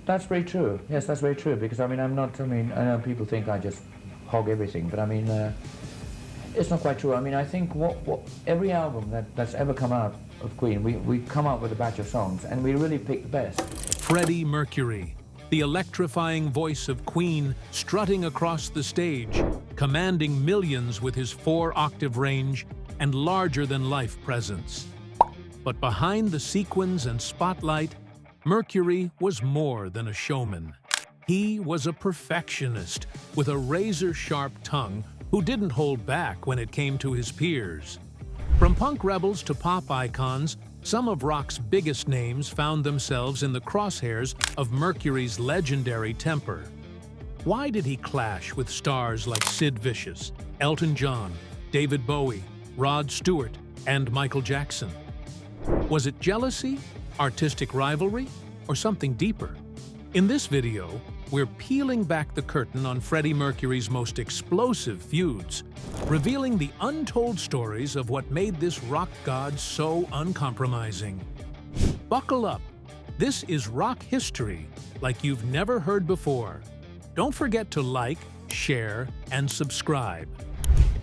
That's very true. Yes, that's very true. Because I mean, I know people think I just hog everything, but I mean, it's not quite true. I mean, I think what every album that's ever come out of Queen, we come out with a batch of songs, and we really pick the best. Freddie Mercury, the electrifying voice of Queen, strutting across the stage, commanding millions with his 4-octave range and larger-than-life presence. But behind the sequins and spotlight, Mercury was more than a showman. He was a perfectionist with a razor-sharp tongue who didn't hold back when it came to his peers. From punk rebels to pop icons, some of rock's biggest names found themselves in the crosshairs of Mercury's legendary temper. Why did he clash with stars like Sid Vicious, Elton John, David Bowie, Rod Stewart, and Michael Jackson? Was it jealousy, artistic rivalry, or something deeper? In this video, we're peeling back the curtain on Freddie Mercury's most explosive feuds, revealing the untold stories of what made this rock god so uncompromising. Buckle up. This is rock history like you've never heard before. Don't forget to like, share, and subscribe.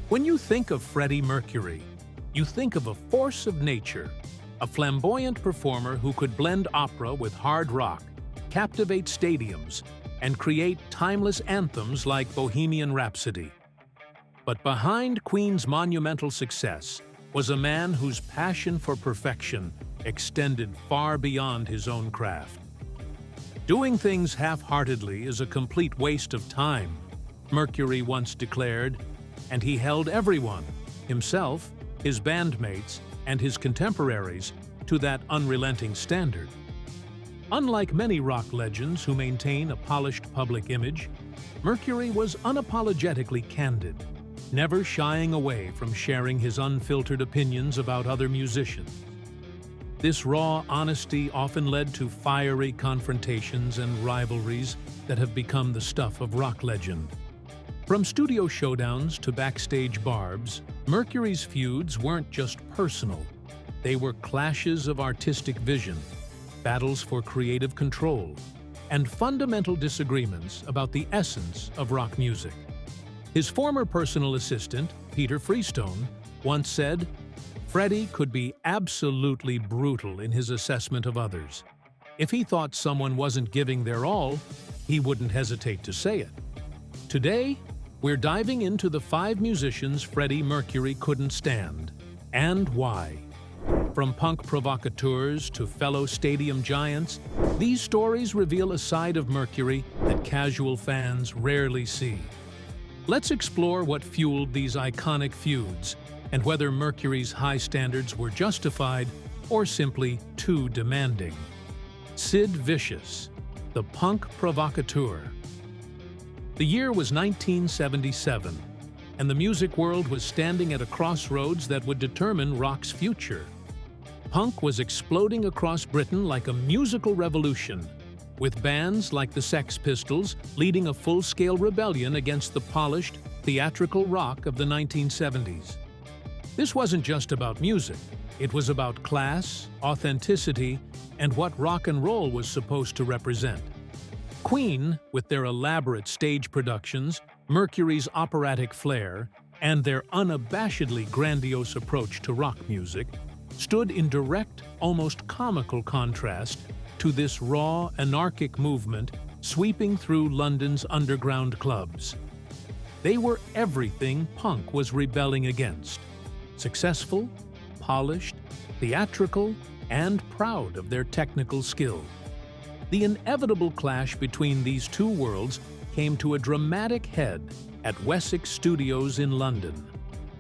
When you think of Freddie Mercury, you think of a force of nature, a flamboyant performer who could blend opera with hard rock, captivate stadiums, and create timeless anthems like Bohemian Rhapsody. But behind Queen's monumental success was a man whose passion for perfection extended far beyond his own craft. Doing things half-heartedly is a complete waste of time, Mercury once declared, and he held everyone, himself, his bandmates, and his contemporaries, to that unrelenting standard. Unlike many rock legends who maintain a polished public image, Mercury was unapologetically candid, never shying away from sharing his unfiltered opinions about other musicians. This raw honesty often led to fiery confrontations and rivalries that have become the stuff of rock legend. From studio showdowns to backstage barbs, Mercury's feuds weren't just personal. They were clashes of artistic vision, battles for creative control, and fundamental disagreements about the essence of rock music. His former personal assistant, Peter Freestone, once said, "Freddie could be absolutely brutal in his assessment of others. If he thought someone wasn't giving their all, he wouldn't hesitate to say it." Today, we're diving into the 5 musicians Freddie Mercury couldn't stand, and why. From punk provocateurs to fellow stadium giants, these stories reveal a side of Mercury that casual fans rarely see. Let's explore what fueled these iconic feuds and whether Mercury's high standards were justified or simply too demanding. Sid Vicious, the punk provocateur. The year was 1977, and the music world was standing at a crossroads that would determine rock's future. Punk was exploding across Britain like a musical revolution, with bands like the Sex Pistols leading a full-scale rebellion against the polished, theatrical rock of the 1970s. This wasn't just about music. It was about class, authenticity, and what rock and roll was supposed to represent. Queen, with their elaborate stage productions, Mercury's operatic flair, and their unabashedly grandiose approach to rock music, stood in direct, almost comical contrast to this raw, anarchic movement sweeping through London's underground clubs. They were everything punk was rebelling against: successful, polished, theatrical, and proud of their technical skill. The inevitable clash between these two worlds came to a dramatic head at Wessex Studios in London,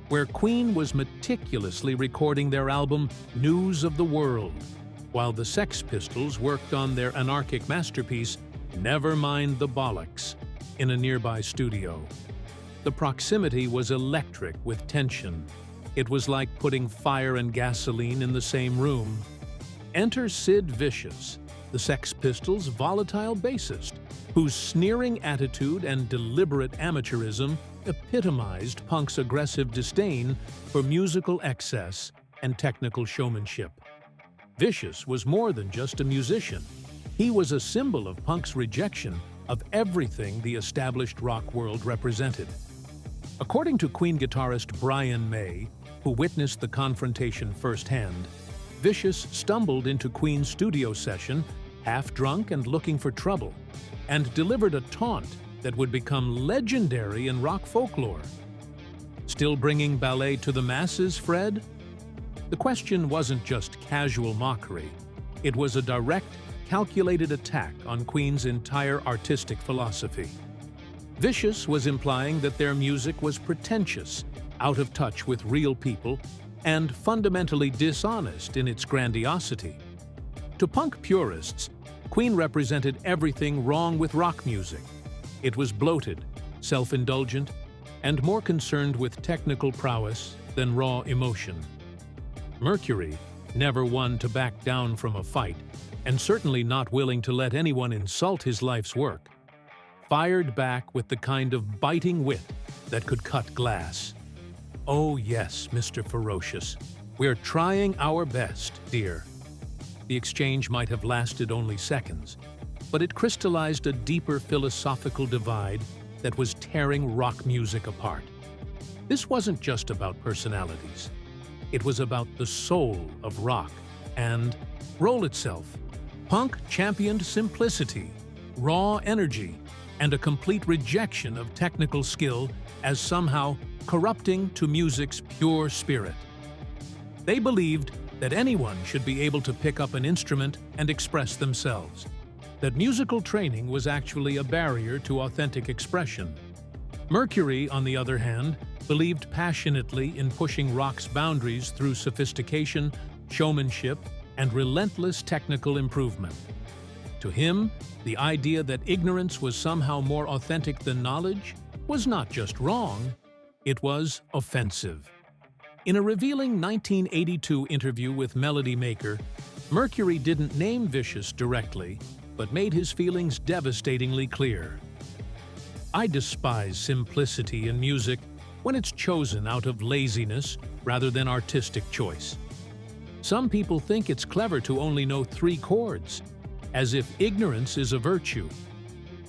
where Queen was meticulously recording their album News of the World, while the Sex Pistols worked on their anarchic masterpiece Never Mind the Bollocks in a nearby studio. The proximity was electric with tension. It was like putting fire and gasoline in the same room. Enter Sid Vicious, the Sex Pistols' volatile bassist, whose sneering attitude and deliberate amateurism epitomized punk's aggressive disdain for musical excess and technical showmanship. Vicious was more than just a musician. He was a symbol of punk's rejection of everything the established rock world represented. According to Queen guitarist Brian May, who witnessed the confrontation firsthand, Vicious stumbled into Queen's studio session, half-drunk and looking for trouble, and delivered a taunt that would become legendary in rock folklore. Still bringing ballet to the masses, Fred? The question wasn't just casual mockery. It was a direct, calculated attack on Queen's entire artistic philosophy. Vicious was implying that their music was pretentious, out of touch with real people, and fundamentally dishonest in its grandiosity. To punk purists, Queen represented everything wrong with rock music. It was bloated, self-indulgent, and more concerned with technical prowess than raw emotion. Mercury, never one to back down from a fight, and certainly not willing to let anyone insult his life's work, fired back with the kind of biting wit that could cut glass. "Oh yes, Mr. Ferocious, we're trying our best, dear." The exchange might have lasted only seconds, but it crystallized a deeper philosophical divide that was tearing rock music apart. This wasn't just about personalities. It was about the soul of rock and role itself. Punk championed simplicity, raw energy, and a complete rejection of technical skill as somehow corrupting to music's pure spirit. They believed that anyone should be able to pick up an instrument and express themselves, that musical training was actually a barrier to authentic expression. Mercury, on the other hand, believed passionately in pushing rock's boundaries through sophistication, showmanship, and relentless technical improvement. To him, the idea that ignorance was somehow more authentic than knowledge was not just wrong, it was offensive. In a revealing 1982 interview with Melody Maker, Mercury didn't name Vicious directly, but made his feelings devastatingly clear. "I despise simplicity in music when it's chosen out of laziness rather than artistic choice. Some people think it's clever to only know 3 chords, as if ignorance is a virtue.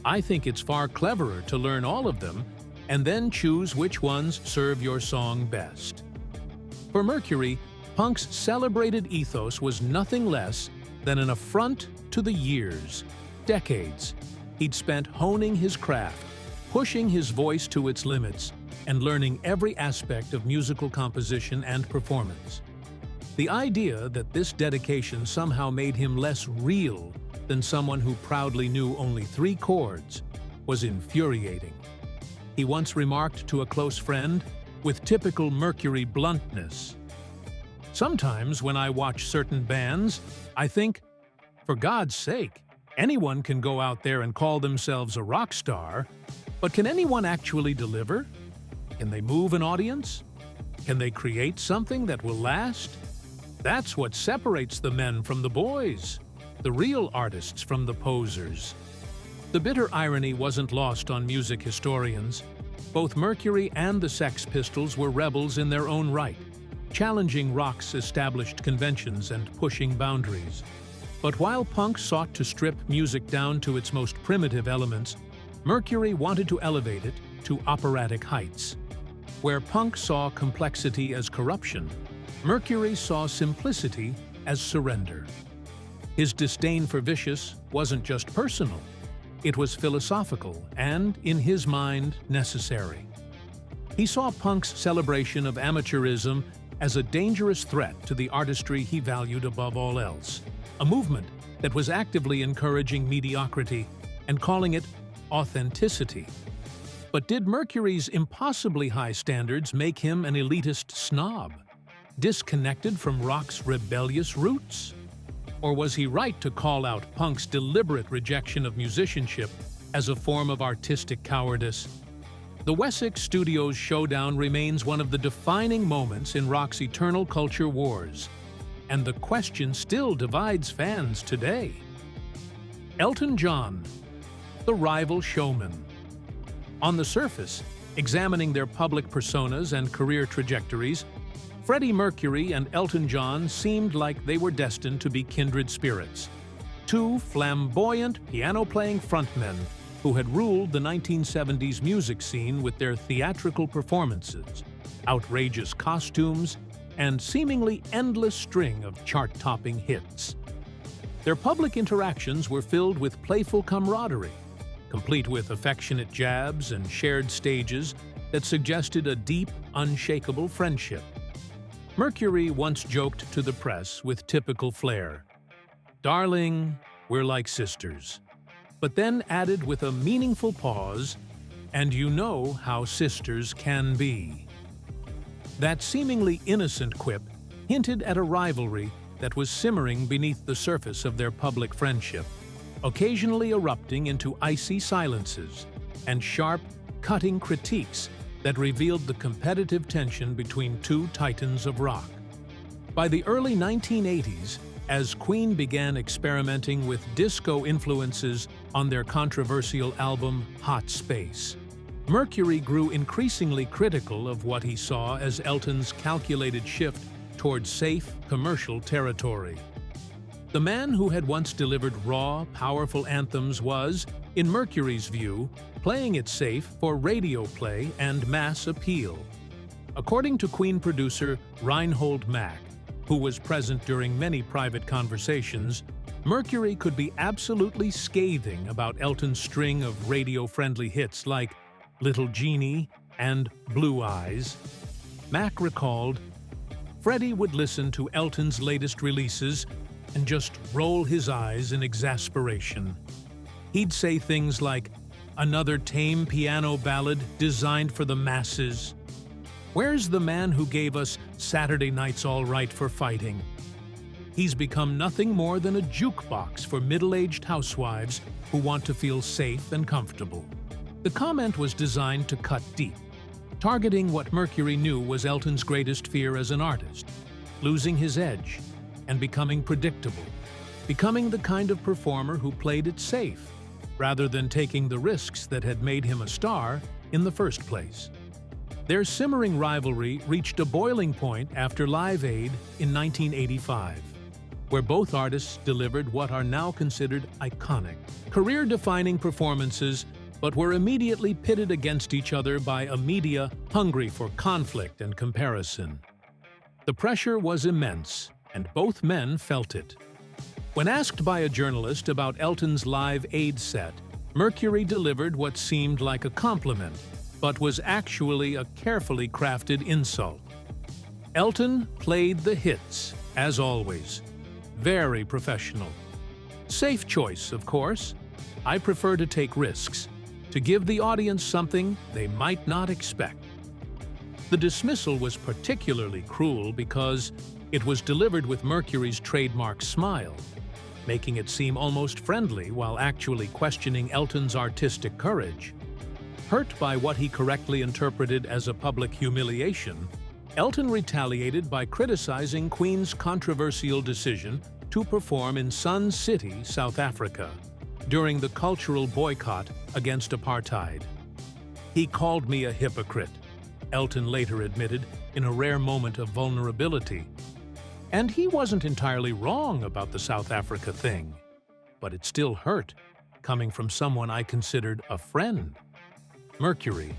I think it's far cleverer to learn all of them and then choose which ones serve your song best." For Mercury, punk's celebrated ethos was nothing less than an affront to the years, decades, he'd spent honing his craft, pushing his voice to its limits, and learning every aspect of musical composition and performance. The idea that this dedication somehow made him less real than someone who proudly knew only 3 chords was infuriating. He once remarked to a close friend, with typical Mercury bluntness, "Sometimes when I watch certain bands, I think, for God's sake, anyone can go out there and call themselves a rock star, but can anyone actually deliver? Can they move an audience? Can they create something that will last? That's what separates the men from the boys, the real artists from the posers." The bitter irony wasn't lost on music historians. Both Mercury and the Sex Pistols were rebels in their own right, challenging rock's established conventions and pushing boundaries. But while punk sought to strip music down to its most primitive elements, Mercury wanted to elevate it to operatic heights. Where punk saw complexity as corruption, Mercury saw simplicity as surrender. His disdain for Vicious wasn't just personal. It was philosophical and, in his mind, necessary. He saw punk's celebration of amateurism as a dangerous threat to the artistry he valued above all else, a movement that was actively encouraging mediocrity and calling it authenticity. But did Mercury's impossibly high standards make him an elitist snob, disconnected from rock's rebellious roots? Or was he right to call out punk's deliberate rejection of musicianship as a form of artistic cowardice? The Wessex Studios showdown remains one of the defining moments in rock's eternal culture wars, and the question still divides fans today. Elton John, the rival showman. On the surface, examining their public personas and career trajectories, Freddie Mercury and Elton John seemed like they were destined to be kindred spirits. two flamboyant piano-playing frontmen who had ruled the 1970s music scene with their theatrical performances, outrageous costumes, and seemingly endless string of chart-topping hits. Their public interactions were filled with playful camaraderie, complete with affectionate jabs and shared stages that suggested a deep, unshakable friendship. Mercury once joked to the press with typical flair, "Darling, we're like sisters," but then added with a meaningful pause, "And you know how sisters can be." That seemingly innocent quip hinted at a rivalry that was simmering beneath the surface of their public friendship, occasionally erupting into icy silences and sharp, cutting critiques that revealed the competitive tension between two titans of rock. By the early 1980s, as Queen began experimenting with disco influences on their controversial album Hot Space, Mercury grew increasingly critical of what he saw as Elton's calculated shift towards safe, commercial territory. The man who had once delivered raw, powerful anthems was, in Mercury's view, playing it safe for radio play and mass appeal. According to Queen producer Reinhold Mack, who was present during many private conversations, Mercury could be absolutely scathing about Elton's string of radio-friendly hits like Little Genie and Blue Eyes. Mack recalled, "Freddie would listen to Elton's latest releases and just roll his eyes in exasperation. He'd say things like, 'Another tame piano ballad designed for the masses. Where's the man who gave us Saturday Night's All Right for Fighting? He's become nothing more than a jukebox for middle-aged housewives who want to feel safe and comfortable.'" The comment was designed to cut deep, targeting what Mercury knew was Elton's greatest fear as an artist, losing his edge and becoming predictable, becoming the kind of performer who played it safe, rather than taking the risks that had made him a star in the first place. Their simmering rivalry reached a boiling point after Live Aid in 1985, where both artists delivered what are now considered iconic, career-defining performances, but were immediately pitted against each other by a media hungry for conflict and comparison. The pressure was immense, and both men felt it. When asked by a journalist about Elton's Live Aid set, Mercury delivered what seemed like a compliment, but was actually a carefully crafted insult. Elton played the hits, as always. Very professional. Safe choice, of course. I prefer to take risks, to give the audience something they might not expect. The dismissal was particularly cruel because it was delivered with Mercury's trademark smile, making it seem almost friendly while actually questioning Elton's artistic courage. Hurt by what he correctly interpreted as a public humiliation, Elton retaliated by criticizing Queen's controversial decision to perform in Sun City, South Africa, during the cultural boycott against apartheid. "He called me a hypocrite," Elton later admitted in a rare moment of vulnerability. And he wasn't entirely wrong about the South Africa thing, but it still hurt, coming from someone I considered a friend. Mercury,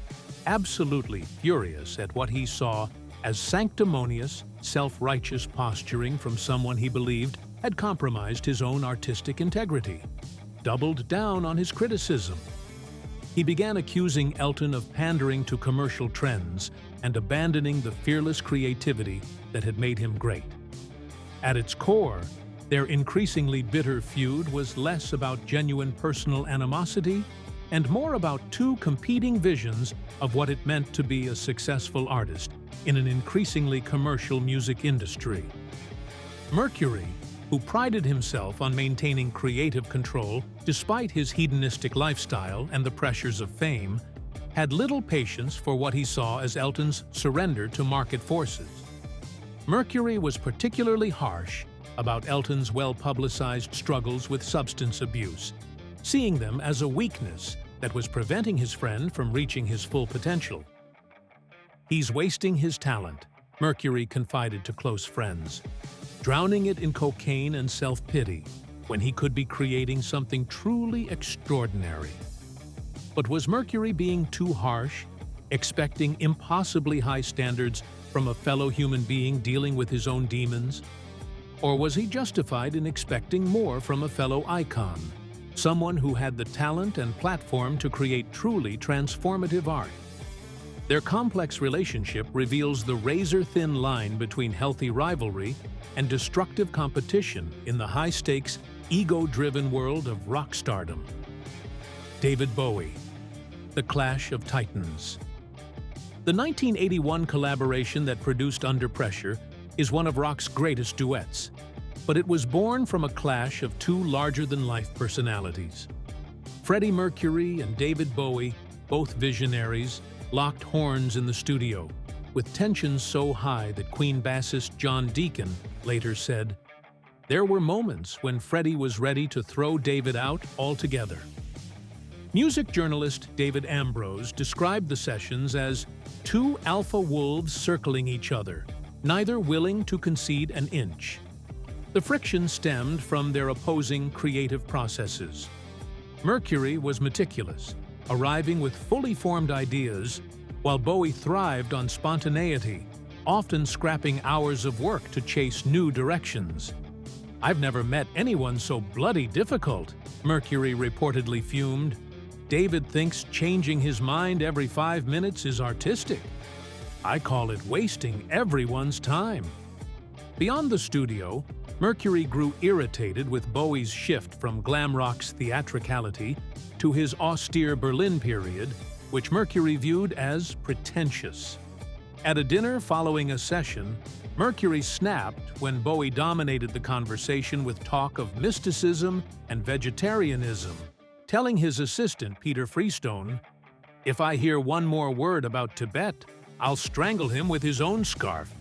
absolutely furious at what he saw as sanctimonious, self-righteous posturing from someone he believed had compromised his own artistic integrity, doubled down on his criticism. He began accusing Elton of pandering to commercial trends and abandoning the fearless creativity that had made him great. At its core, their increasingly bitter feud was less about genuine personal animosity and more about two competing visions of what it meant to be a successful artist in an increasingly commercial music industry. Mercury, who prided himself on maintaining creative control despite his hedonistic lifestyle and the pressures of fame, had little patience for what he saw as Elton's surrender to market forces. Mercury was particularly harsh about Elton's well-publicized struggles with substance abuse, seeing them as a weakness that was preventing his friend from reaching his full potential. "He's wasting his talent," Mercury confided to close friends, "drowning it in cocaine and self-pity. when he could be creating something truly extraordinary. But was Mercury being too harsh, expecting impossibly high standards from a fellow human being dealing with his own demons? Or was he justified in expecting more from a fellow icon, someone who had the talent and platform to create truly transformative art? Their complex relationship reveals the razor-thin line between healthy rivalry and destructive competition in the high-stakes, ego-driven world of rock stardom. David Bowie, The Clash of Titans. The 1981 collaboration that produced Under Pressure is one of rock's greatest duets, but it was born from a clash of two larger-than-life personalities. Freddie Mercury and David Bowie, both visionaries, locked horns in the studio, with tensions so high that Queen bassist John Deacon later said, "There were moments when Freddie was ready to throw David out altogether." Music journalist David Ambrose described the sessions as two alpha wolves circling each other, neither willing to concede an inch. The friction stemmed from their opposing creative processes. Mercury was meticulous, arriving with fully formed ideas, while Bowie thrived on spontaneity, often scrapping hours of work to chase new directions. "I've never met anyone so bloody difficult," Mercury reportedly fumed. "David thinks changing his mind every 5 minutes is artistic. I call it wasting everyone's time." Beyond the studio, Mercury grew irritated with Bowie's shift from glam rock's theatricality to his austere Berlin period, which Mercury viewed as pretentious. At a dinner following a session, Mercury snapped when Bowie dominated the conversation with talk of mysticism and vegetarianism, telling his assistant, Peter Freestone, "If I hear one more word about Tibet, I'll strangle him with his own scarf."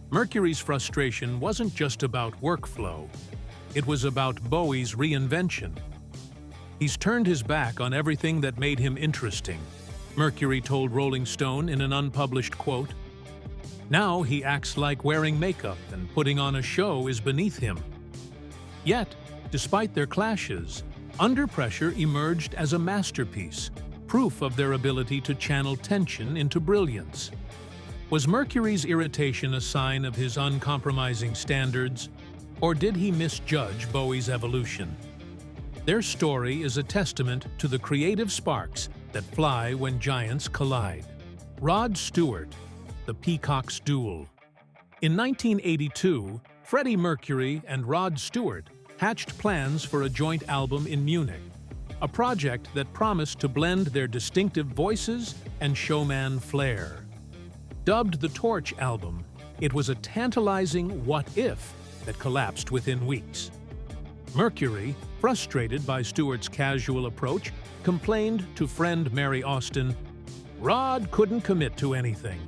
Mercury's frustration wasn't just about workflow. It was about Bowie's reinvention. "He's turned his back on everything that made him interesting," Mercury told Rolling Stone in an unpublished quote. "Now he acts like wearing makeup and putting on a show is beneath him." Yet, despite their clashes, Under Pressure emerged as a masterpiece, proof of their ability to channel tension into brilliance. Was Mercury's irritation a sign of his uncompromising standards, or did he misjudge Bowie's evolution? Their story is a testament to the creative sparks that fly when giants collide. Rod Stewart, The Peacock's Duel. In 1982, Freddie Mercury and Rod Stewart hatched plans for a joint album in Munich, a project that promised to blend their distinctive voices and showman flair. Dubbed the Torch album, it was a tantalizing what-if that collapsed within weeks. Mercury, frustrated by Stewart's casual approach, complained to friend Mary Austin, "Rod couldn't commit to anything.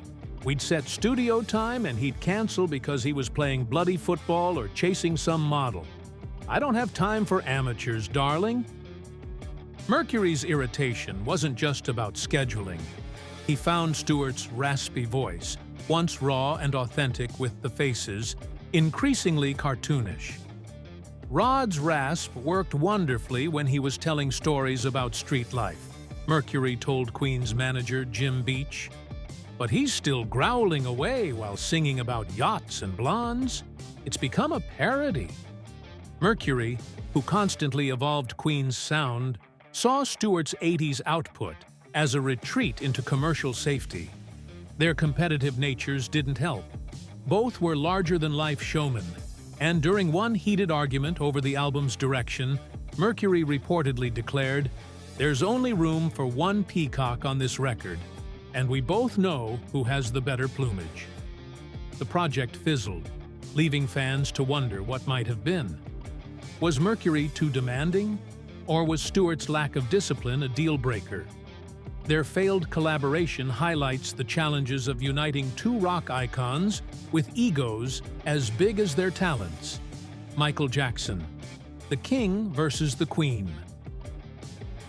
We'd set studio time and he'd cancel because he was playing bloody football or chasing some model. I don't have time for amateurs, darling." Mercury's irritation wasn't just about scheduling. He found Stewart's raspy voice, once raw and authentic with the Faces, increasingly cartoonish. Rod's rasp worked wonderfully when he was telling stories about street life, Mercury told Queen's manager Jim Beach. But he's still growling away while singing about yachts and blondes. It's become a parody. Mercury, who constantly evolved Queen's sound, saw Stewart's 80s output as a retreat into commercial safety. Their competitive natures didn't help. Both were larger-than-life showmen, and during one heated argument over the album's direction, Mercury reportedly declared, "There's only room for one peacock on this record, and we both know who has the better plumage." The project fizzled, leaving fans to wonder what might have been. Was Mercury too demanding, or was Stewart's lack of discipline a deal-breaker? Their failed collaboration highlights the challenges of uniting two rock icons with egos as big as their talents. Michael Jackson, The King versus the Queen.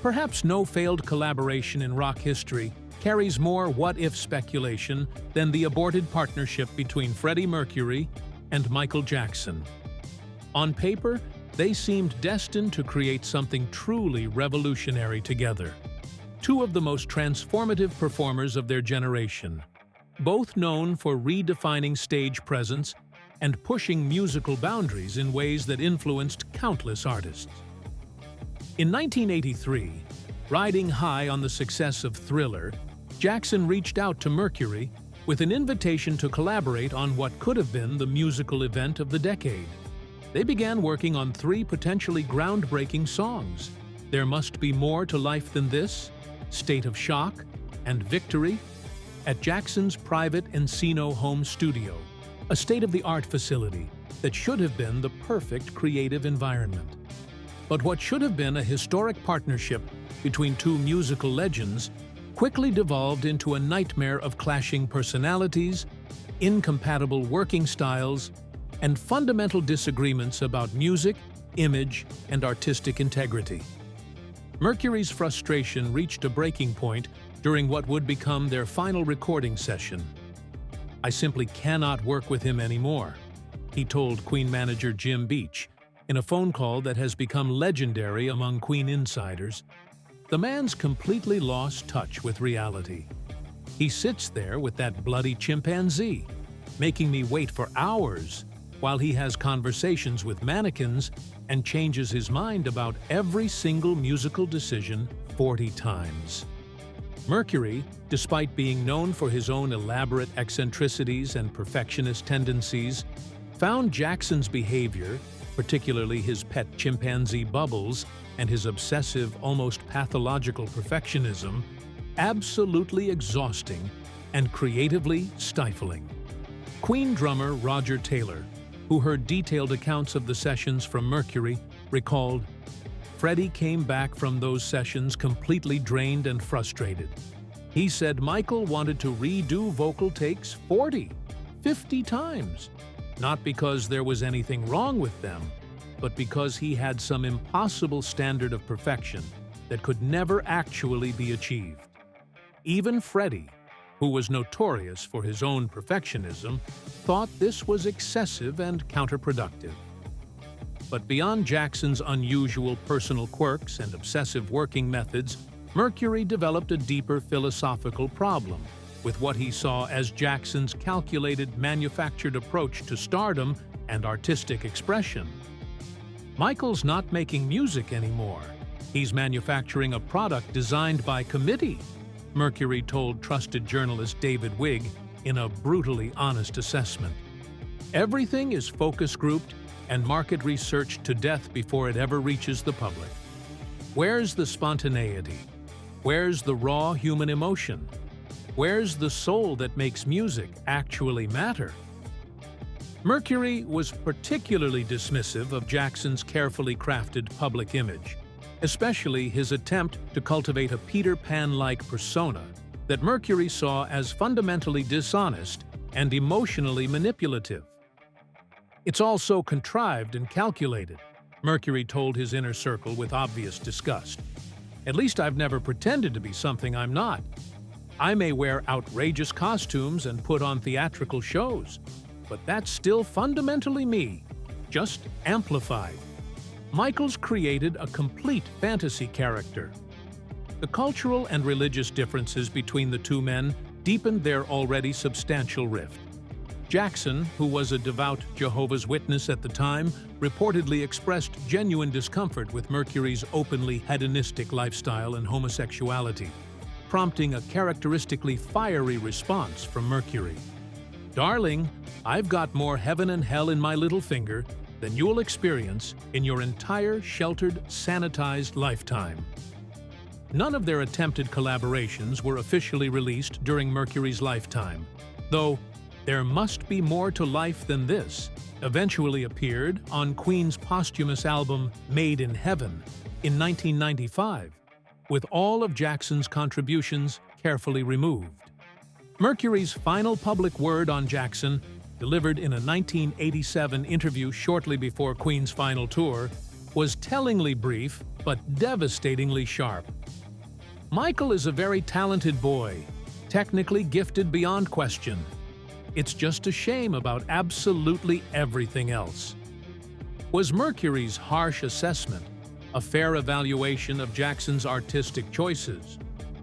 Perhaps no failed collaboration in rock history carries more what-if speculation than the aborted partnership between Freddie Mercury and Michael Jackson. On paper, they seemed destined to create something truly revolutionary together. Two of the most transformative performers of their generation, both known for redefining stage presence and pushing musical boundaries in ways that influenced countless artists. In 1983, riding high on the success of Thriller, Jackson reached out to Mercury with an invitation to collaborate on what could have been the musical event of the decade. They began working on 3 potentially groundbreaking songs: There Must Be More to Life Than This, State of Shock, and Victory, at Jackson's private Encino home studio, a state-of-the-art facility that should have been the perfect creative environment. But what should have been a historic partnership between two musical legends quickly devolved into a nightmare of clashing personalities, incompatible working styles, and fundamental disagreements about music, image, and artistic integrity. Mercury's frustration reached a breaking point during what would become their final recording session. "I simply cannot work with him anymore," he told Queen manager Jim Beach in a phone call that has become legendary among Queen insiders. "The man's completely lost touch with reality. He sits there with that bloody chimpanzee, making me wait for hours while he has conversations with mannequins and changes his mind about every single musical decision 40 times. Mercury, despite being known for his own elaborate eccentricities and perfectionist tendencies, found Jackson's behavior, particularly his pet chimpanzee Bubbles and his obsessive, almost pathological perfectionism, absolutely exhausting and creatively stifling. Queen drummer Roger Taylor, who heard detailed accounts of the sessions from Mercury, recalled, "Freddie came back from those sessions completely drained and frustrated. He said Michael wanted to redo vocal takes 40, 50 times, not because there was anything wrong with them, but because he had some impossible standard of perfection that could never actually be achieved. Even Freddie, who was notorious for his own perfectionism, thought this was excessive and counterproductive." But beyond Jackson's unusual personal quirks and obsessive working methods, Mercury developed a deeper philosophical problem with what he saw as Jackson's calculated, manufactured approach to stardom and artistic expression. "Michael's not making music anymore. He's manufacturing a product designed by committee," Mercury told trusted journalist David Wigg in a brutally honest assessment. "Everything is focus grouped and market researched to death before it ever reaches the public. Where's the spontaneity? Where's the raw human emotion? Where's the soul that makes music actually matter?" Mercury was particularly dismissive of Jackson's carefully crafted public image, especially his attempt to cultivate a Peter Pan-like persona that Mercury saw as fundamentally dishonest and emotionally manipulative. "It's all so contrived and calculated," Mercury told his inner circle with obvious disgust. "At least I've never pretended to be something I'm not. I may wear outrageous costumes and put on theatrical shows, but that's still fundamentally me, just amplified." Michael's created a complete fantasy character. The cultural and religious differences between the two men deepened their already substantial rift. Jackson, who was a devout Jehovah's Witness at the time, reportedly expressed genuine discomfort with Mercury's openly hedonistic lifestyle and homosexuality, prompting a characteristically fiery response from Mercury. "Darling, I've got more heaven and hell in my little finger than you'll experience in your entire sheltered, sanitized lifetime." None of their attempted collaborations were officially released during Mercury's lifetime, though "There Must Be More to Life Than This" eventually appeared on Queen's posthumous album Made in Heaven in 1995, with all of Jackson's contributions carefully removed. Mercury's final public word on Jackson, delivered in a 1987 interview shortly before Queen's final tour, was tellingly brief but devastatingly sharp. "Michael is a very talented boy, technically gifted beyond question. It's just a shame about absolutely everything else." Was Mercury's harsh assessment a fair evaluation of Jackson's artistic choices?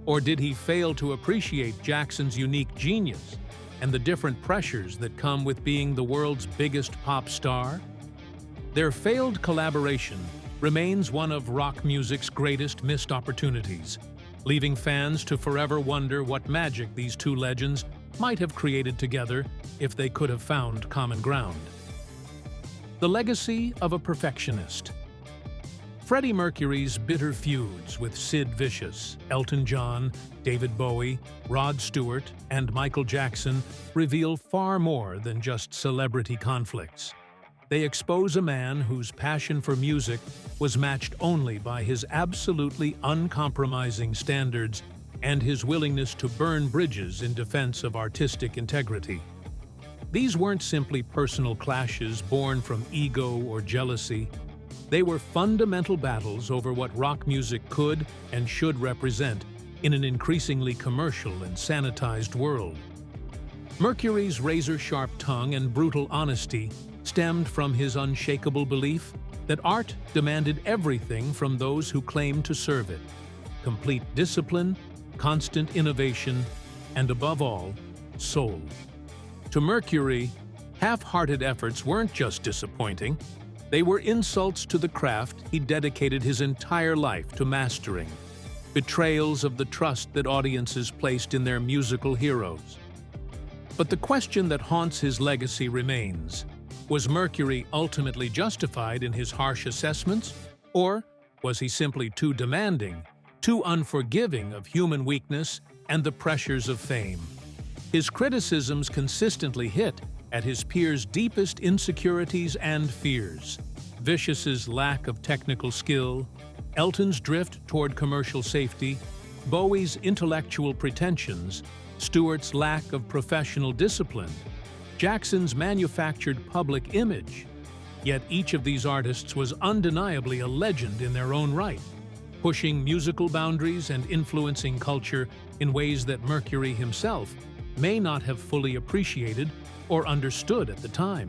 Or did he fail to appreciate Jackson's unique genius and the different pressures that come with being the world's biggest pop star? Their failed collaboration remains one of rock music's greatest missed opportunities, leaving fans to forever wonder what magic these two legends might have created together if they could have found common ground. The legacy of a perfectionist. Freddie Mercury's bitter feuds with Sid Vicious, Elton John, David Bowie, Rod Stewart, and Michael Jackson reveal far more than just celebrity conflicts. They expose a man whose passion for music was matched only by his absolutely uncompromising standards and his willingness to burn bridges in defense of artistic integrity. These weren't simply personal clashes born from ego or jealousy. They were fundamental battles over what rock music could and should represent in an increasingly commercial and sanitized world. Mercury's razor-sharp tongue and brutal honesty stemmed from his unshakable belief that art demanded everything from those who claimed to serve it: complete discipline, constant innovation, and above all, soul. To Mercury, half-hearted efforts weren't just disappointing. They were insults to the craft he dedicated his entire life to mastering, betrayals of the trust that audiences placed in their musical heroes. But the question that haunts his legacy remains: was Mercury ultimately justified in his harsh assessments, or was he simply too demanding, too unforgiving of human weakness and the pressures of fame? His criticisms consistently hit at his peers' deepest insecurities and fears: Vicious's lack of technical skill, Elton's drift toward commercial safety, Bowie's intellectual pretensions, Stewart's lack of professional discipline, Jackson's manufactured public image. Yet each of these artists was undeniably a legend in their own right, pushing musical boundaries and influencing culture in ways that Mercury himself may not have fully appreciated or understood at the time.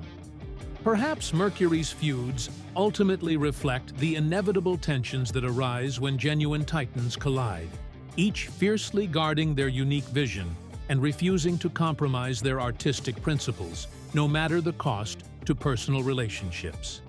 Perhaps Mercury's feuds ultimately reflect the inevitable tensions that arise when genuine titans collide, each fiercely guarding their unique vision and refusing to compromise their artistic principles, no matter the cost to personal relationships.